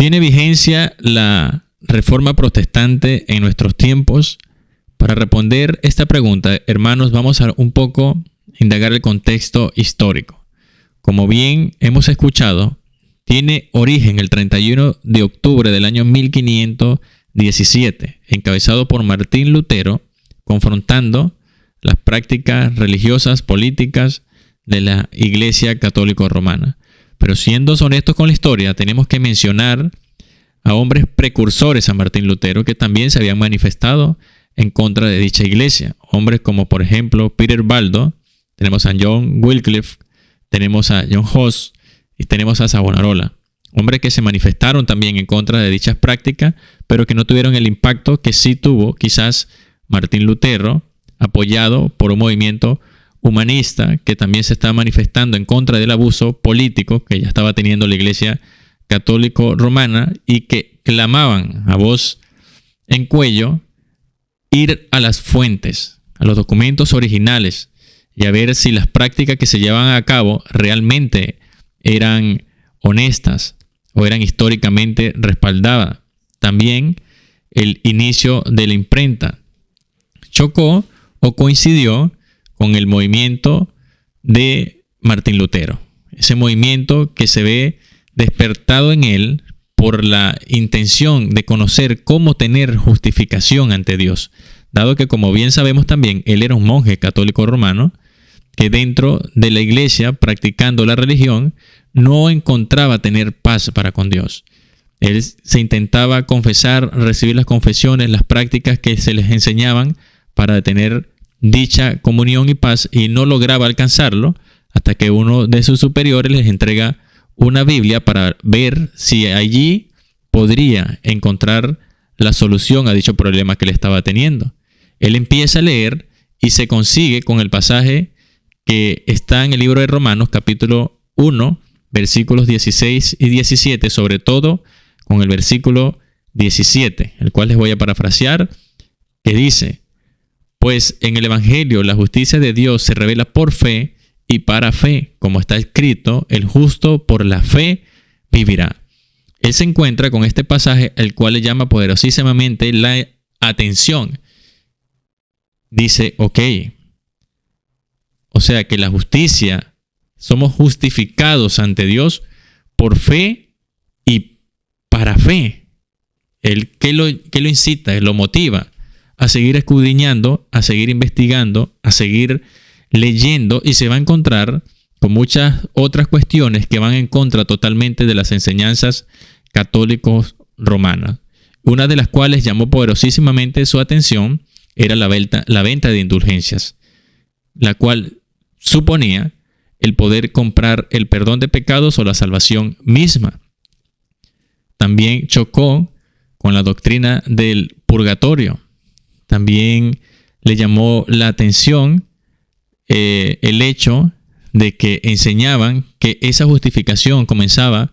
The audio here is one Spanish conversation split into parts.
¿Tiene vigencia la Reforma Protestante en nuestros tiempos? Para responder esta pregunta, hermanos, vamos a un poco indagar el contexto histórico. Como bien hemos escuchado, tiene origen el 31 de octubre del año 1517, encabezado por Martín Lutero, confrontando las prácticas religiosas, políticas de la Iglesia Católica Romana. Pero siendo honestos con la historia, tenemos que mencionar a hombres precursores a Martín Lutero que también se habían manifestado en contra de dicha iglesia. Hombres como, por ejemplo, Peter Baldo, tenemos a John Wycliffe, tenemos a John Huss y tenemos a Savonarola. Hombres que se manifestaron también en contra de dichas prácticas, pero que no tuvieron el impacto que sí tuvo quizás Martín Lutero, apoyado por un movimiento humanista que también se está manifestando en contra del abuso político que ya estaba teniendo la Iglesia Católica Romana y que clamaban a voz en cuello ir a las fuentes, a los documentos originales y a ver si las prácticas que se llevaban a cabo realmente eran honestas o eran históricamente respaldadas. También el inicio de la imprenta chocó o coincidió con el movimiento de Martín Lutero. Ese movimiento que se ve despertado en él por la intención de conocer cómo tener justificación ante Dios, dado que, como bien sabemos también, él era un monje católico romano que dentro de la iglesia, practicando la religión, no encontraba tener paz para con Dios. Él se intentaba confesar, recibir las confesiones, las prácticas que se les enseñaban para tener dicha comunión y paz, y no lograba alcanzarlo hasta que uno de sus superiores les entrega una Biblia para ver si allí podría encontrar la solución a dicho problema que le estaba teniendo. Él empieza a leer y se consigue con el pasaje que está en el libro de Romanos, capítulo 1, versículos 16 y 17, sobre todo con el versículo 17, el cual les voy a parafrasear, que dice: pues en el Evangelio la justicia de Dios se revela por fe y para fe, como está escrito, el justo por la fe vivirá. Él se encuentra con este pasaje, el cual le llama poderosísimamente la atención. Dice, ok, o sea que la justicia, somos justificados ante Dios por fe y para fe. ¿Qué lo incita? Lo motiva a seguir escudriñando, a seguir investigando, a seguir leyendo, y se va a encontrar con muchas otras cuestiones que van en contra totalmente de las enseñanzas católicos romanas. Una de las cuales llamó poderosísimamente su atención era la venta de indulgencias, la cual suponía el poder comprar el perdón de pecados o la salvación misma. También chocó con la doctrina del purgatorio. También le llamó la atención el hecho de que enseñaban que esa justificación comenzaba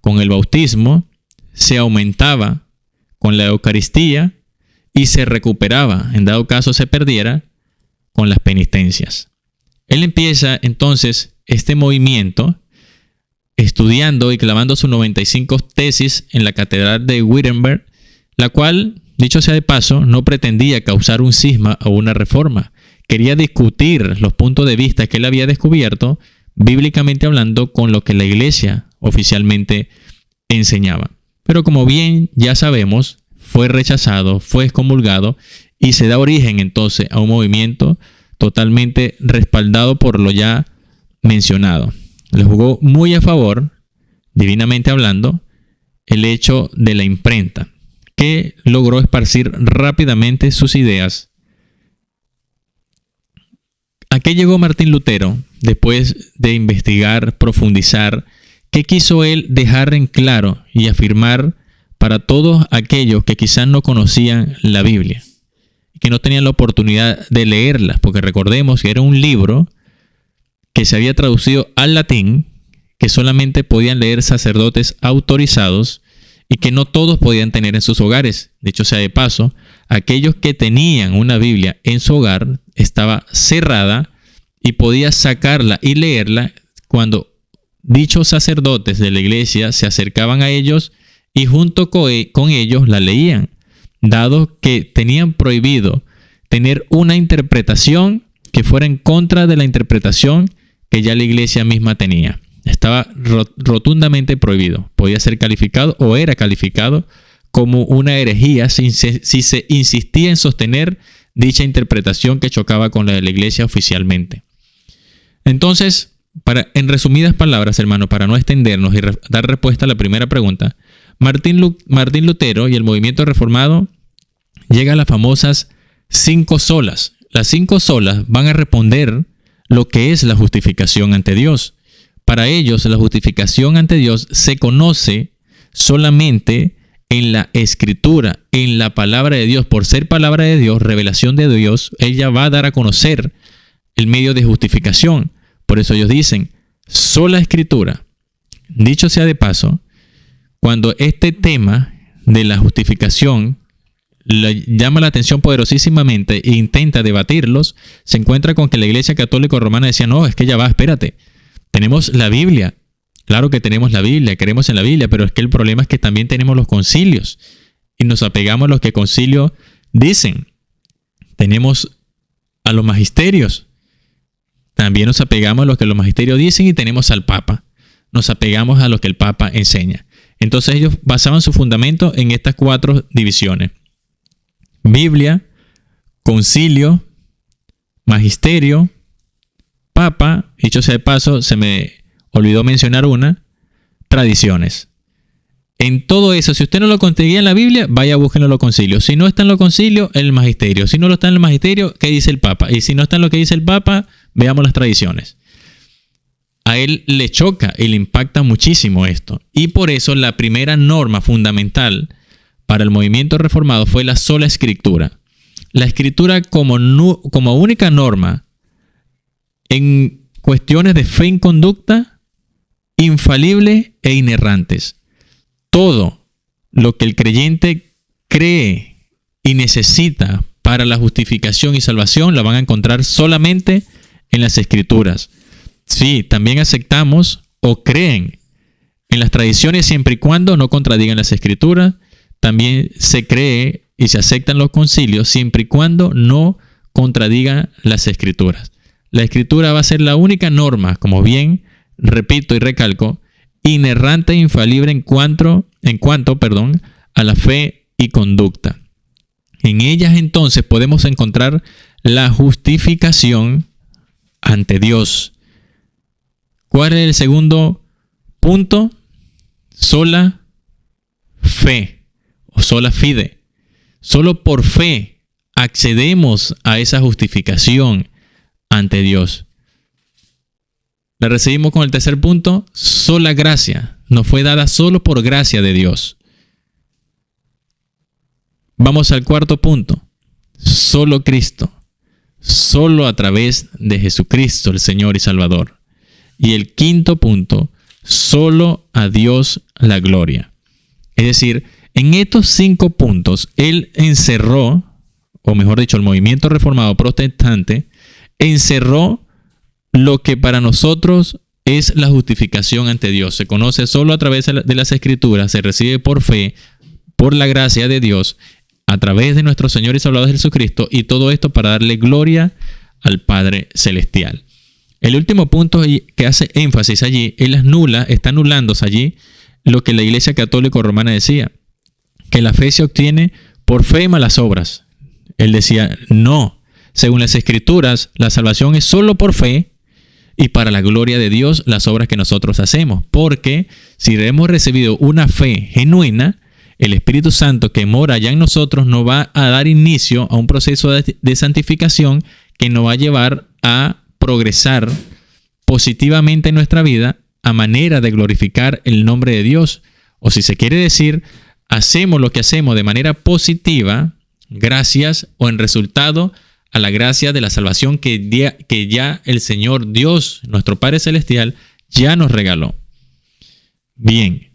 con el bautismo, se aumentaba con la Eucaristía y se recuperaba, en dado caso se perdiera, con las penitencias. Él empieza entonces este movimiento estudiando y clavando sus 95 tesis en la Catedral de Wittenberg, la cual, dicho sea de paso, no pretendía causar un cisma o una reforma. Quería discutir los puntos de vista que él había descubierto, bíblicamente hablando, con lo que la iglesia oficialmente enseñaba. Pero como bien ya sabemos, fue rechazado, fue excomulgado y se da origen entonces a un movimiento totalmente respaldado por lo ya mencionado. Le jugó muy a favor, divinamente hablando, el hecho de la imprenta, que logró esparcir rápidamente sus ideas. ¿A qué llegó Martín Lutero después de investigar, profundizar? ¿Qué quiso él dejar en claro y afirmar para todos aquellos que quizás no conocían la Biblia y que no tenían la oportunidad de leerla? Porque recordemos que era un libro que se había traducido al latín, que solamente podían leer sacerdotes autorizados y que no todos podían tener en sus hogares. Dicho sea de paso, aquellos que tenían una Biblia en su hogar estaba cerrada y podía sacarla y leerla cuando dichos sacerdotes de la iglesia se acercaban a ellos y junto con ellos la leían, dado que tenían prohibido tener una interpretación que fuera en contra de la interpretación que ya la iglesia misma tenía. Estaba rotundamente prohibido. Podía ser calificado o era calificado como una herejía si se insistía en sostener dicha interpretación que chocaba con la de la iglesia oficialmente. Entonces, en resumidas palabras, hermano, para no extendernos y dar respuesta a la primera pregunta, Martín Lutero y el movimiento reformado llega a las famosas 5 solas. Las 5 solas van a responder lo que es la justificación ante Dios. Para ellos, la justificación ante Dios se conoce solamente en la Escritura, en la palabra de Dios. Por ser palabra de Dios, revelación de Dios, ella va a dar a conocer el medio de justificación. Por eso ellos dicen, sola Escritura. Dicho sea de paso, cuando este tema de la justificación le llama la atención poderosísimamente e intenta debatirlos, se encuentra con que la Iglesia Católica Romana decía, no, es que ya va, espérate, tenemos la Biblia. Claro que tenemos la Biblia, creemos en la Biblia, pero es que el problema es que también tenemos los concilios y nos apegamos a lo que el concilio dicen. Tenemos a los magisterios, también nos apegamos a lo que los magisterios dicen y tenemos al Papa. Nos apegamos a lo que el Papa enseña. Entonces ellos basaban su fundamento en estas 4 divisiones. Biblia, concilio, magisterio, Papa, dicho sea de paso, se me olvidó mencionar una, tradiciones. En todo eso, si usted no lo conseguía en la Biblia, vaya, búsquenlo en los concilios. Si no está en los concilios, el magisterio. Si no lo está en el magisterio, ¿qué dice el Papa? Y si no está en lo que dice el Papa, veamos las tradiciones. A él le choca y le impacta muchísimo esto. Y por eso la primera norma fundamental para el movimiento reformado fue la sola Escritura. La Escritura como única norma en cuestiones de fe y conducta, infalible e inerrantes. Todo lo que el creyente cree y necesita para la justificación y salvación la van a encontrar solamente en las Escrituras. Sí, también aceptamos o creen en las tradiciones siempre y cuando no contradigan las Escrituras. También se cree y se aceptan los concilios siempre y cuando no contradigan las Escrituras. La Escritura va a ser la única norma, como bien repito y recalco, inerrante e infalible en cuanto a la fe y conducta. En ellas entonces podemos encontrar la justificación ante Dios. ¿Cuál es el segundo punto? Sola fe o sola fide. Solo por fe accedemos a esa justificación ante Dios. La recibimos con el tercer punto, sola gracia. Nos fue dada solo por gracia de Dios. Vamos al cuarto punto, solo Cristo. Solo a través de Jesucristo, el Señor y Salvador. Y el quinto punto, solo a Dios la gloria. Es decir, en estos 5 puntos, Él encerró, o mejor dicho, el movimiento reformado protestante, encerró lo que para nosotros es la justificación ante Dios. Se conoce solo a través de las Escrituras, se recibe por fe, por la gracia de Dios, a través de nuestro Señor y Salvador Jesucristo, y todo esto para darle gloria al Padre Celestial. El último punto que hace énfasis allí, Él está anulándose allí lo que la Iglesia Católica Romana decía, que la fe se obtiene por fe y malas obras. Él decía, no, según las Escrituras, la salvación es solo por fe y para la gloria de Dios las obras que nosotros hacemos. Porque si hemos recibido una fe genuina, el Espíritu Santo que mora ya en nosotros nos va a dar inicio a un proceso de santificación que nos va a llevar a progresar positivamente en nuestra vida a manera de glorificar el nombre de Dios. O si se quiere decir, hacemos lo que hacemos de manera positiva, gracias o en resultado a la gracia de la salvación que ya el Señor Dios, nuestro Padre Celestial, ya nos regaló. Bien,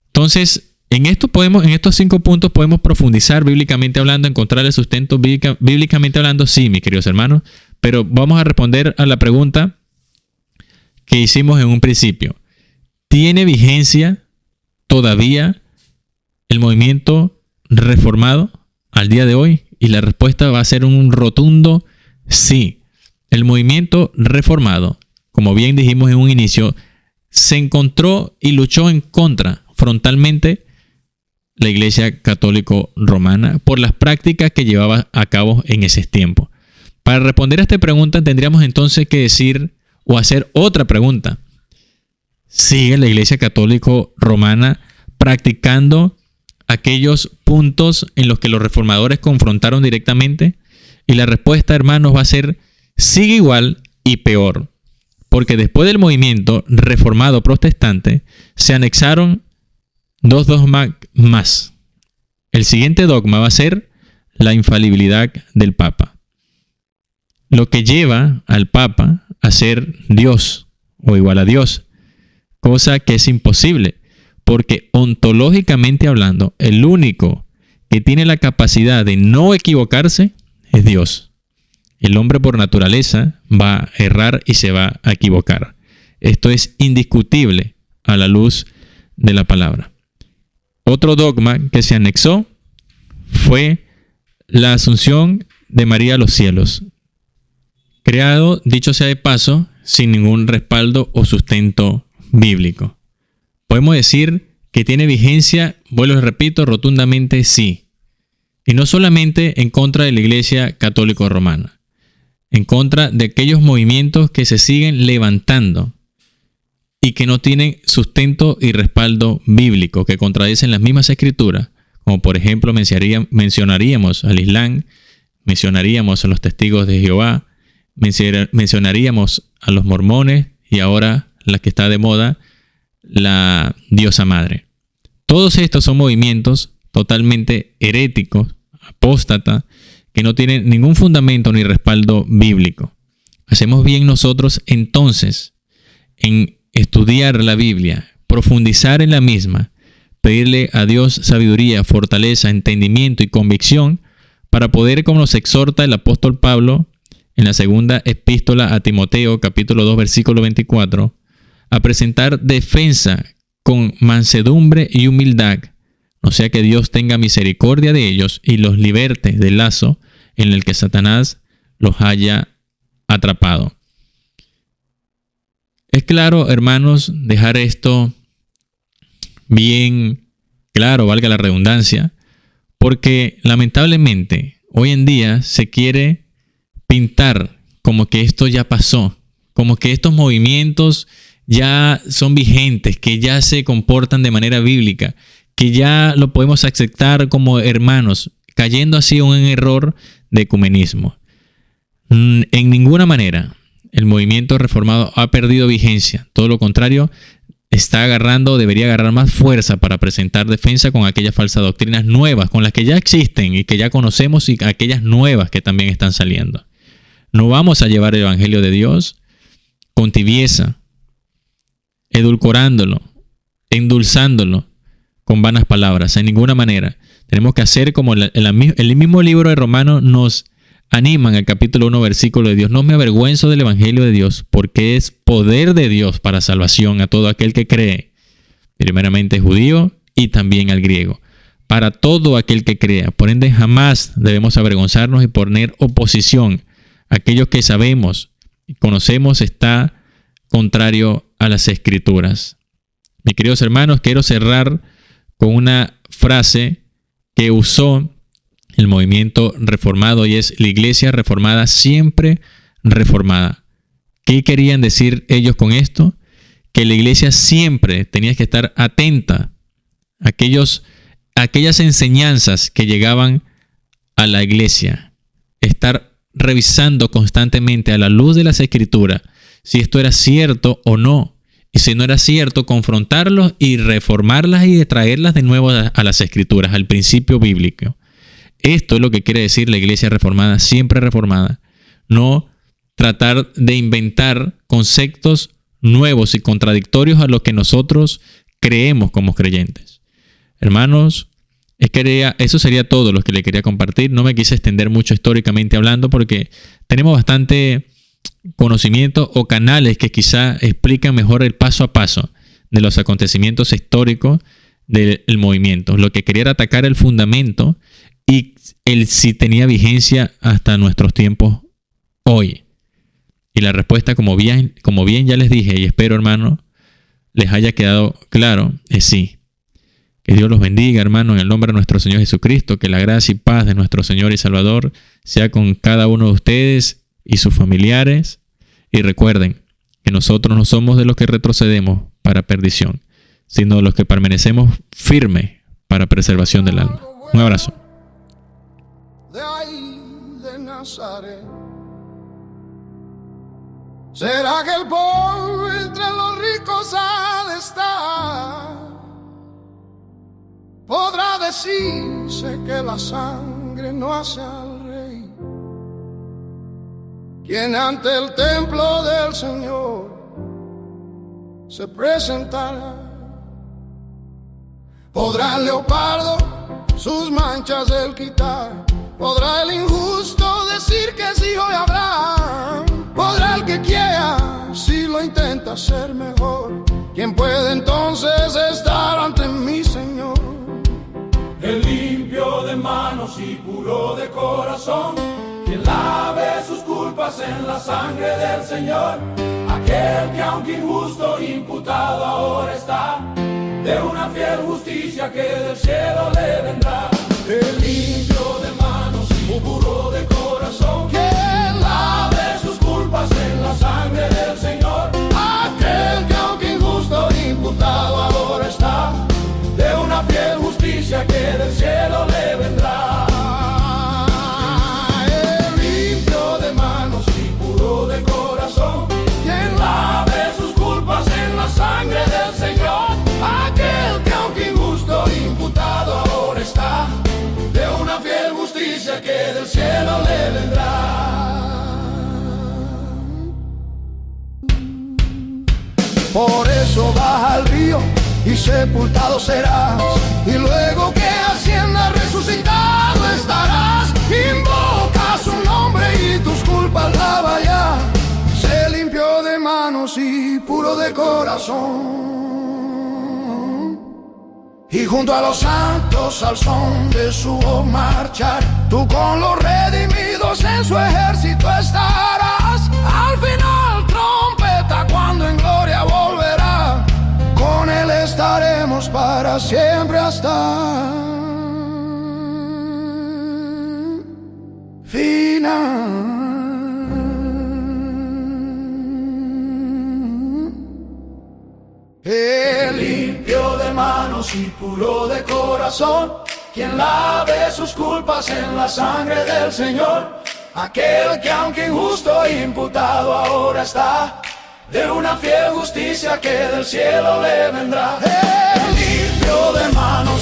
entonces en estos 5 puntos podemos profundizar bíblicamente hablando, encontrar el sustento bíblicamente hablando, sí, mis queridos hermanos, pero vamos a responder a la pregunta que hicimos en un principio. ¿Tiene vigencia todavía el movimiento reformado al día de hoy? Y la respuesta va a ser un rotundo sí. El movimiento reformado, como bien dijimos en un inicio, se encontró y luchó en contra frontalmente la Iglesia Católica Romana por las prácticas que llevaba a cabo en ese tiempo. Para responder a esta pregunta tendríamos entonces que decir o hacer otra pregunta. ¿Sigue la Iglesia Católica Romana practicando aquellos puntos en los que los reformadores confrontaron directamente? Y la respuesta, hermanos, va a ser sigue igual y peor. Porque después del movimiento reformado protestante se anexaron dos dogmas más. El siguiente dogma va a ser la infalibilidad del Papa, lo que lleva al Papa a ser Dios o igual a Dios, cosa que es imposible, porque ontológicamente hablando, el único que tiene la capacidad de no equivocarse es Dios. El hombre por naturaleza va a errar y se va a equivocar. Esto es indiscutible a la luz de la palabra. Otro dogma que se anexó fue la asunción de María a los cielos, creado, dicho sea de paso, sin ningún respaldo o sustento bíblico. Podemos decir que tiene vigencia, vuelvo y repito, rotundamente sí. Y no solamente en contra de la Iglesia Católica Romana, en contra de aquellos movimientos que se siguen levantando y que no tienen sustento y respaldo bíblico, que contradicen las mismas escrituras, como por ejemplo mencionaríamos al Islam, mencionaríamos a los testigos de Jehová, mencionaríamos a los mormones y ahora la que está de moda, la diosa madre. Todos estos son movimientos totalmente heréticos, apóstatas, que no tienen ningún fundamento ni respaldo bíblico. Hacemos bien nosotros entonces en estudiar la Biblia, profundizar en la misma, pedirle a Dios sabiduría, fortaleza, entendimiento y convicción para poder, como nos exhorta el apóstol Pablo en la segunda epístola a Timoteo, capítulo 2, versículo 24, a presentar defensa con mansedumbre y humildad, no sea que Dios tenga misericordia de ellos y los liberte del lazo en el que Satanás los haya atrapado. Es claro, hermanos, dejar esto bien claro, valga la redundancia, porque lamentablemente hoy en día se quiere pintar como que esto ya pasó, como que estos movimientos ya son vigentes, que ya se comportan de manera bíblica, que ya lo podemos aceptar como hermanos, cayendo así en un error de ecumenismo. En ninguna manera el movimiento reformado ha perdido vigencia, todo lo contrario, debería agarrar más fuerza para presentar defensa con aquellas falsas doctrinas nuevas, con las que ya existen y que ya conocemos, y aquellas nuevas que también están saliendo. No vamos a llevar el Evangelio de Dios con tibieza, edulcorándolo, endulzándolo con vanas palabras, en ninguna manera. Tenemos que hacer como el mismo libro de Romanos nos anima en el capítulo 1, versículo de Dios. No me avergüenzo del Evangelio de Dios, porque es poder de Dios para salvación a todo aquel que cree, primeramente judío y también al griego. Para todo aquel que crea. Por ende, jamás debemos avergonzarnos y poner oposición a aquello que sabemos y conocemos está contrario a las Escrituras. Mis queridos hermanos, quiero cerrar con una frase que usó el movimiento reformado y es: la iglesia reformada siempre reformada. ¿Qué querían decir ellos con esto? Que la iglesia siempre tenía que estar atenta a aquellas enseñanzas que llegaban a la iglesia, estar revisando constantemente a la luz de las Escrituras si esto era cierto o no. Y si no era cierto, confrontarlos y reformarlas y traerlas de nuevo a las Escrituras, al principio bíblico. Esto es lo que quiere decir la iglesia reformada, siempre reformada. No tratar de inventar conceptos nuevos y contradictorios a lo que nosotros creemos como creyentes. Hermanos, eso sería todo lo que le quería compartir. No me quise extender mucho históricamente hablando porque tenemos bastante conocimiento o canales que quizá explican mejor el paso a paso de los acontecimientos históricos del movimiento. Lo que quería era atacar el fundamento y el si tenía vigencia hasta nuestros tiempos hoy. Y la respuesta, como bien ya les dije, y espero, hermano, les haya quedado claro, es sí. Que Dios los bendiga, hermano, en el nombre de nuestro Señor Jesucristo. Que la gracia y paz de nuestro Señor y Salvador sea con cada uno de ustedes y sus familiares. Y recuerden que nosotros no somos de los que retrocedemos para perdición, sino de los que permanecemos firmes para preservación del alma. Un abrazo. De ahí de Nazaret, ¿será que el pobre entre los ricos ha de estar? Podrá decirse que la sangre no hace al rey, quien ante el templo del Señor se presentará. Podrá el leopardo sus manchas el quitar, podrá el injusto decir que es hijo de Abraham, podrá el que quiera si lo intenta ser mejor. ¿Quién puede entonces estar ante mi Señor? El limpio de manos y puro de corazón, quien lave sus culpas en la sangre del Señor. Aquel que aunque injusto imputado ahora está, de una fiel justicia que del cielo le vendrá. El limpio de manos y puro de corazón, quien lave sus culpas en la sangre del Señor. Aquel que aunque injusto imputado ahora está, de una fiel justicia que del cielo le vendrá. El limpio de manos y puro de corazón, quien lave sus culpas en la sangre del Señor. Aquel que aunque injusto imputado ahora está, de una fiel justicia que del cielo le vendrá. Por eso baja al río y sepultado serás, y luego que ascienda resucitado estarás. Invoca su nombre y tus culpas lava ya, se limpió de manos y puro de corazón. Y junto a los santos al son de su voz marchar, tú con los redimidos en su ejército estarás. Al final trompeta cuando en gloria volverá, con él estaremos para siempre hasta final. El limpio de manos y puro de corazón, quien lave sus culpas en la sangre del Señor. Aquel que aunque injusto imputado ahora está, de una fiel justicia que del cielo le vendrá. El limpio de manos